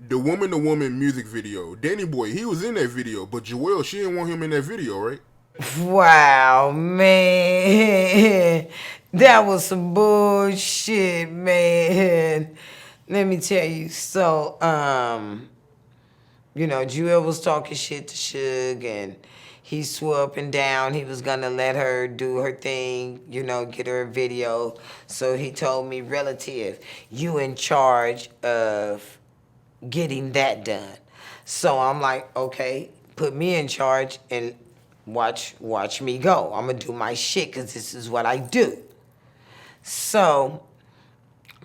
The Woman to Woman music video. Danny Boy, he was in that video, but Jewell, she didn't want him in that video, right? Wow, man. That was some bullshit, man. Let me tell you. So, Jewel was talking shit to Suge, and he swore up and down he was gonna let her do her thing, get her a video. So he told me, relative, you in charge of getting that done. So I'm like, okay, put me in charge and watch me go. I'm gonna do my shit because this is what I do. So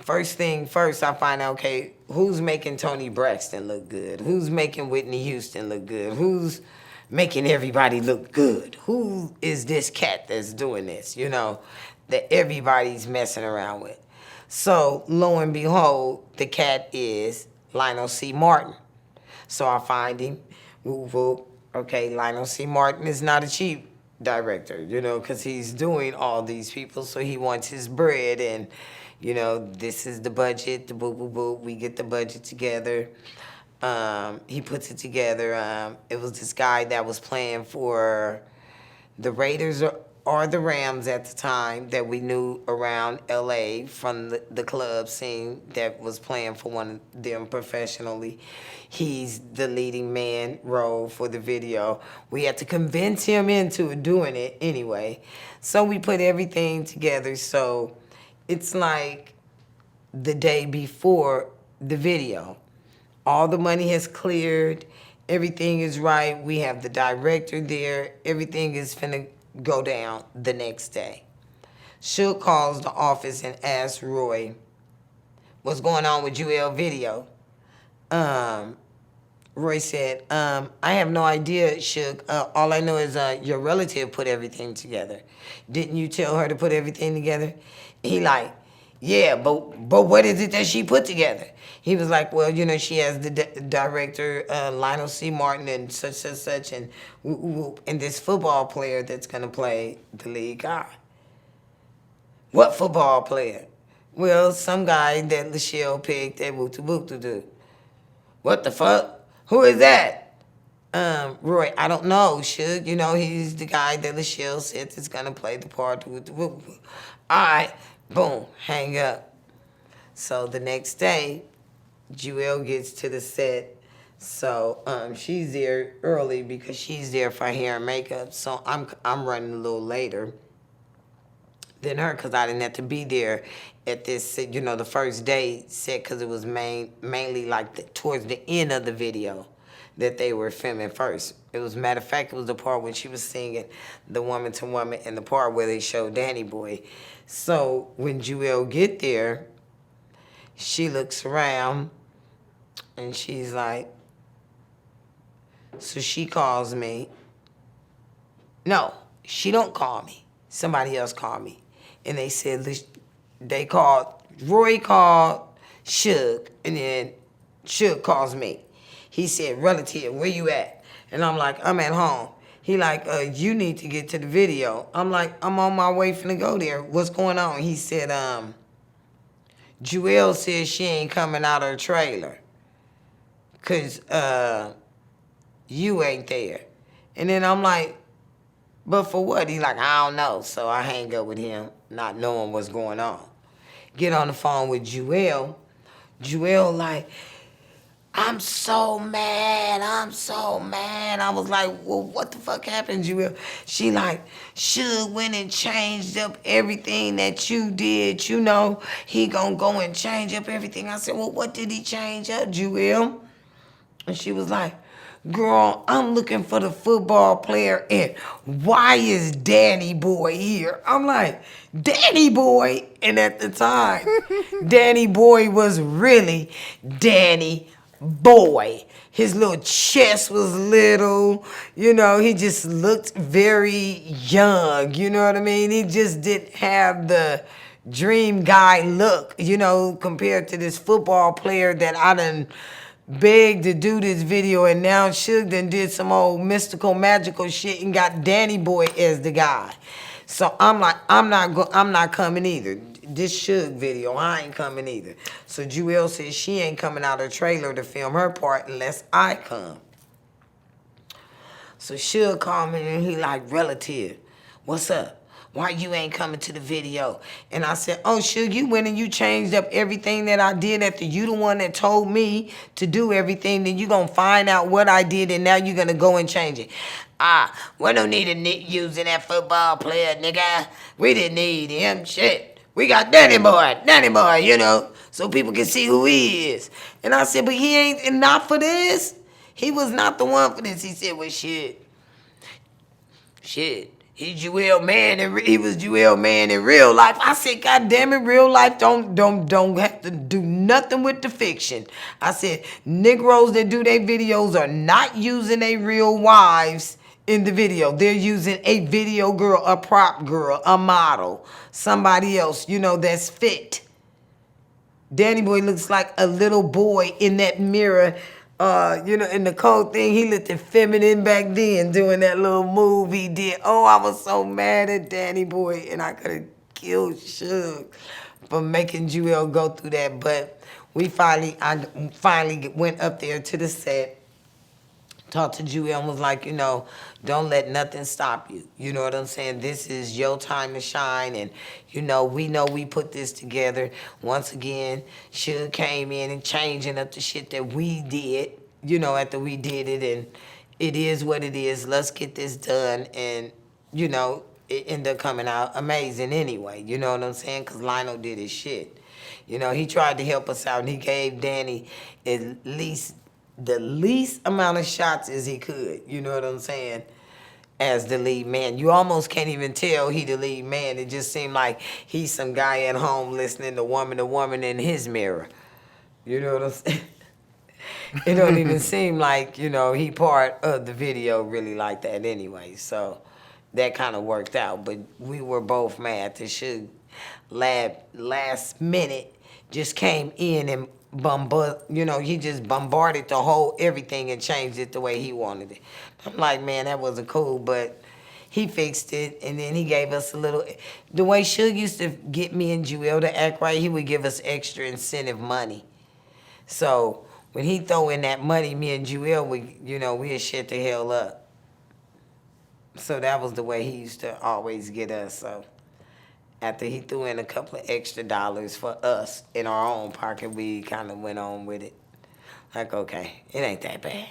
first thing first, I find out, okay, who's making Tony Braxton look good? Who's making Whitney Houston look good? Who's making everybody look good? Who is this cat that's doing this, that everybody's messing around with? So lo and behold, the cat is Lionel C. Martin. So I find him, whoop, whoop. Okay, Lionel C. Martin is not a cheap director, because he's doing all these people, so he wants his bread, and, this is the budget, the boop, boop, boop. We get the budget together. He puts it together. It was this guy that was playing for the Raiders or the Rams at the time that we knew around LA from the club scene that was playing for one of them professionally. He's the leading man role for the video. We had to convince him into doing it anyway. So we put everything together. So it's like the day before the video. All the money has cleared. Everything is right. We have the director there. Everything is finna go down the next day. Suge calls the office and asks Roy, what's going on with Jewell video? Roy said, I have no idea, Suge. All I know is your relative put everything together. Didn't you tell her to put everything together? He like, yeah, but what is it that she put together? He was like, well, she has the director, Lionel C. Martin, and such, and this football player that's going to play the lead guy. What football player? Well, some guy that Lashelle picked that whoop to do. What the fuck? Who is that? Roy, I don't know, Suge. He's the guy that Lashelle said is going to play the part. All right, boom, hang up. So the next day, Jewell gets to the set. So she's there early because she's there for hair and makeup. So I'm running a little later than her because I didn't have to be there at this, the first day set because it was mainly like towards the end of the video that they were filming first. It was, matter of fact, it was the part when she was singing the Woman to Woman and the part where they showed Danny Boy. So when Jewell get there, she looks around and she's like, so she calls me. No, she don't call me. Somebody else called me. And they said, Roy called Suge, and then Suge calls me. He said, relative, where you at? And I'm like, I'm at home. He like, you need to get to the video. I'm like, I'm on my way finna go there. What's going on? He said, Jewell says she ain't coming out of her trailer. Cause you ain't there. And then I'm like, but for what? He like, I don't know. So I hang up with him, not knowing what's going on. Get on the phone with Jewell. Jewell like, I'm so mad. I was like, well, what the fuck happened, Jewell? She like, Suge went and changed up everything that you did. He gonna go and change up everything. I said, well, what did he change up, Jewell? And she was like, girl, I'm looking for the football player, and why is Danny Boy here? I'm like, Danny Boy? And at the time, Danny Boy was really Danny Boy. His little chest was little, he just looked very young, you know what I mean? He just didn't have the dream guy look, compared to this football player that I done begged to do this video, and now Suge done did some old mystical, magical shit and got Danny Boy as the guy. So I'm like, I'm not coming either. this Suge video. I ain't coming either. So Jewell said she ain't coming out of the trailer to film her part unless I come. So Suge called me and he like, relative, what's up? Why you ain't coming to the video? And I said, oh, Suge, you went and you changed up everything that I did after you the one that told me to do everything. Then you gonna find out what I did and now you gonna go and change it. We don't need a Nick using that football player, nigga. We didn't need him, shit. We got Danny Boy, you know, so people can see who he is. And I said, but he ain't not for this. He was not the one for this. He said, well, shit. He Jewell man, and he was Jewell man in real life. I said, God damn it, real life don't have to do nothing with the fiction. I said, Negroes that do their videos are not using their real wives in the video. They're using a video girl, a prop girl, a model, somebody else, you know, that's fit. Danny Boy looks like a little boy in that mirror. You know, in the cold thing, he looked feminine back then doing that little move he did. Oh, I was so mad at Danny Boy, and I could have killed Suge for making Jewell go through that. But I finally went up there to the set, talked to Jewell and was like, you know, don't let nothing stop you. You know what I'm saying? This is your time to shine, and you know we put this together. Once again, Suge came in and changing up the shit that we did, you know, after we did it, and it is what it is. Let's get this done, and, you know, it ended up coming out amazing anyway, you know what I'm saying? Because Lionel did his shit. You know, he tried to help us out, and he gave Danny at least the least amount of shots as he could, you know what I'm saying, as the lead man. You almost can't even tell he the lead man. It just seemed like he's some guy at home listening to woman in his mirror. You know what I'm saying? It don't even seem like, you know, he part of the video really like that anyway. So that kind of worked out. But we were both mad that Suge last minute just came in and he just bombarded the whole everything and changed it the way he wanted it. I'm like, man, that wasn't cool, but he fixed it, and then he gave us a little. The way Suge used to get me and Jewell to act right, he would give us extra incentive money. So when he throw in that money, me and Jewell, we'd shut the hell up. So that was the way he used to always get us. So after he threw in a couple of extra dollars for us in our own pocket, we kind of went on with it. Like, okay, it ain't that bad.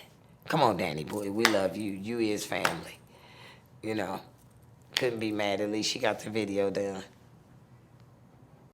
Come on, Danny Boy, we love you. You is family. You know, couldn't be mad. At least she got the video done.